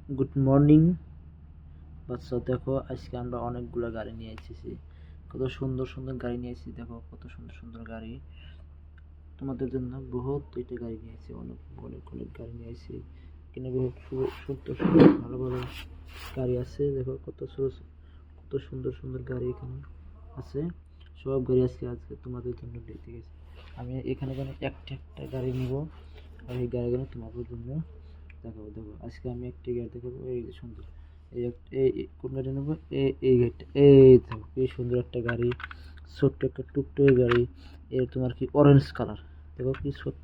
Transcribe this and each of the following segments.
Good morning বাচ্চা। দেখো আজকে আমরা অনেকগুলো গাড়ি নিয়ে এসেছি। কত সুন্দর সুন্দর গাড়ি নিয়ে এসেছি। দেখো কত সুন্দর সুন্দর গাড়ি তোমাদের জন্য। বহুত দুইটা গাড়ি নিয়ে এসেছি, অনেক অনেক অনেক গাড়ি নিয়ে এসেছি। এখানে বহুত সুন্দর সুন্দর ভালো ভালো গাড়ি আছে। দেখো কত সুন্দর সুন্দর গাড়ি এখানে আছে। সব গাড়ি আজকে আজকে তোমাদের জন্য নিতে গেছি। আমি এখানে একটা একটা গাড়ি নিব, আর এই গাড়িগুলো তোমাদের জন্য দেখাবো। দেখো আজকে আমি একটি গাড়ি দেখাবো। এই যে সুন্দর কোন গাড়ি নেবো? এই গাড়িটা। এই দেখো কি সুন্দর একটা গাড়ি, ছোট্ট একটা টুকটুকে গাড়ি। এর তোমার কি অরেঞ্জ কালার। দেখো কি ছোট্ট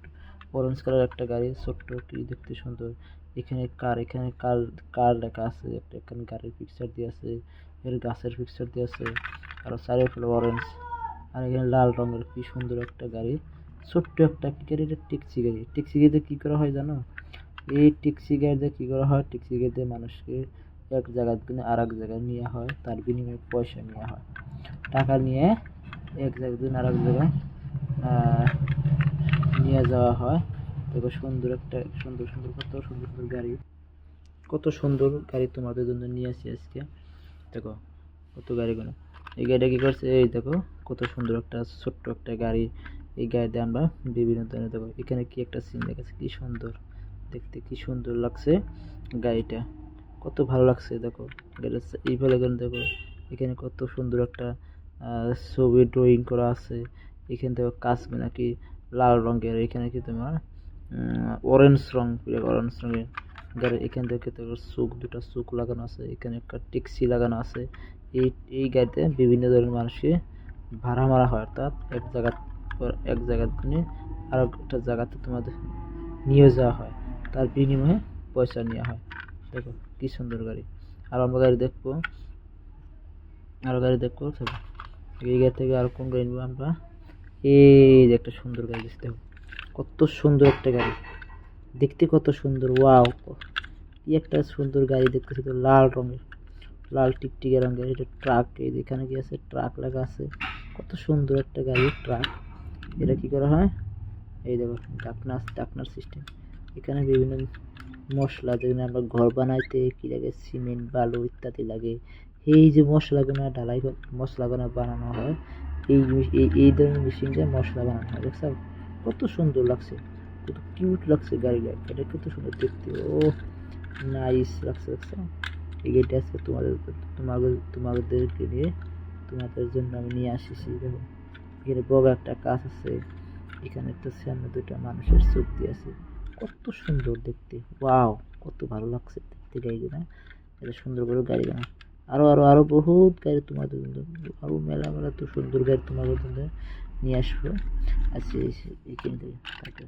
অরেঞ্জ কালার একটা গাড়ি, ছোট্ট কি দেখতে সুন্দর। এখানে কার কার লেখা আছে একটা, এখানে গাড়ির পিকচার দিয়ে আছে, এর গাছের পিকচার দিয়ে আছে, আর চারিপাশে অরেঞ্জ। আর এখানে লাল রঙের কি সুন্দর একটা গাড়ি, ছোট্ট একটা কি গাড়ি, এটা ট্যাক্সি গাড়ি। ট্যাক্সি গাড়িতে কি করা হয় জানো? এই ট্যাক্সি গাড়িতে কি করা হয়, ট্যাক্সি গাড়িতে মানুষকে এক জায়গা থেকে আর এক জায়গায় নেওয়া হয়, তার বিনিময়ে পয়সা নেওয়া হয়, টাকা নিয়ে এক জায়গা থেকে আর এক জায়গায় নিয়ে যাওয়া হয়। দেখো সুন্দর একটা সুন্দর সুন্দর কত সুন্দর সুন্দর গাড়ি, কত সুন্দর গাড়ি তোমাদের জন্য নিয়ে আসি আজকে। দেখো কত গাড়িগুলো। এই গাড়িটা কি করছে, এই দেখো কত সুন্দর একটা ছোট্ট একটা গাড়ি। এই গাড়িতে আমরা বিভিন্ন ধরনের, দেখো এখানে কি একটা সিন দেখাচ্ছে, কি সুন্দর দেখতে, কি সুন্দর লাগছে গাড়িটা, কত ভালো লাগছে। দেখো গাড়ির এইভাবে দেখো এখানে কত সুন্দর একটা ছবি ড্রয়িং করা আছে। এখানে দেখো কাজ নাকি লাল রঙের, এখানে কি তোমার অরেঞ্জ রঙ, অরেঞ্জ রঙের গাড়ি। এখান থেকে দেখো চোখ, দুটা চোখ লাগানো আছে। এখানে একটা ট্যাক্সি লাগানো আছে। এই গাড়িতে বিভিন্ন ধরনের মানুষকে ভাড়া মারা হয়, অর্থাৎ এক জায়গা থেকে আর একটা জায়গাতে তোমাদের নিয়ে যাওয়া হয়, তার বিনিময়ে পয়সা নেওয়া হয়। দেখো কি সুন্দর গাড়ি। আর আমরা গাড়ি দেখবো, আরো গাড়ি দেখবো। এই গাড়ি থেকে আর কোন গাড়ি নিবো আমরা? এই যে একটা সুন্দর গাড়ি দেখতে, দেখো কত সুন্দর একটা গাড়ি, দেখতে কত সুন্দর। ওয়াও, কি একটা সুন্দর গাড়ি দেখতেছি তো, লাল রঙের, লাল টিকটিকে রঙের। এটা ট্রাক, এই যেখানে কি আছে ট্রাক লেখা আছে। কত সুন্দর একটা গাড়ি ট্রাক। এটা কি করা হয়? এই দেখো ডাকনার সিস্টেম। এখানে বিভিন্ন মশলা, যেখানে আমরা ঘর বানাইতে কি লাগে, সিমেন্ট বালু ইত্যাদি লাগে, এই যে মশলাগুলো ঢালাই মশলাগুলো বানানো হয়, এই ধরনের মেশিন দিয়ে মশলা বানানো হয়। দেখছো কত সুন্দর লাগছে, কত কিউট লাগছে গাড়িটা। এটা কত সুন্দর দেখতে, ও নাইস লাগছে। দেখছো এই গাড়িটা আজকে তোমাদেরকে নিয়ে, তোমাদের জন্য আমি নিয়ে আসিছি। দেখো এখানে বড় একটা কাজ আছে, এখানে তো সামনে দুটো মানুষের চোখ দিয়ে আছে, কত সুন্দর দেখতে। ওয়াও, কত ভালো লাগছে দেখতে গাড়িগুলো। এটা সুন্দর করে গাড়িগুলো, আরো আরো আরো বহুত গাড়ি তোমাদের জন্য, আরো মেলা মেলা তো সুন্দর গাড়ি তোমাদের জন্য নিয়ে আসবো। আচ্ছা এইখান থেকে